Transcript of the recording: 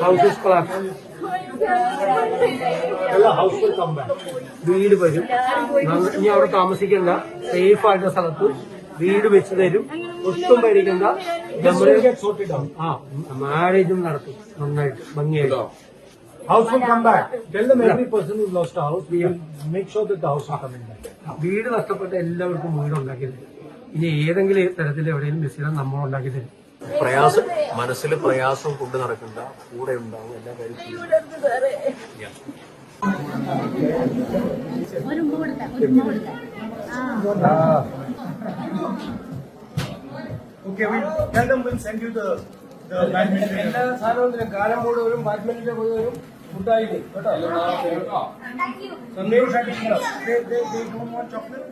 House is collapsed. House will come back. വീട് വരും. ഇനി അവിടെ താമസിക്കേണ്ട, സേഫ് ആയിട്ടുള്ള സ്ഥലത്ത് വീട് വെച്ച് തരും. ഒട്ടും പേടിക്കണ്ട. മാരേജും നടത്തും നന്നായിട്ട് ഭംഗിയായിട്ട്. House will come back. Tell them every person who's lost a house, we will make sure that the house will come back. വീട് നഷ്ടപ്പെട്ട എല്ലാവർക്കും വീട് ഉണ്ടാക്കി തരും. ഇനി ഏതെങ്കിലും തരത്തിൽ എവിടെയും മിസ് ചെയ്താൽ നമ്മൾ ഉണ്ടാക്കി തരും. പ്രയാസം, മനസ്സിൽ പ്രയാസം കൊണ്ട് നടക്കണ്ട, കൂടെ ഉണ്ടാവും എല്ലാ കാര്യത്തിലും. Okay, tell them we'll send you the badminton. എല്ലാ സാധനവും കാലം കൂടെ വരും, ബാഡ്മിന്റന്റെ പോയി വരും, ഫുഡായി കേട്ടോ. They don't want chocolate.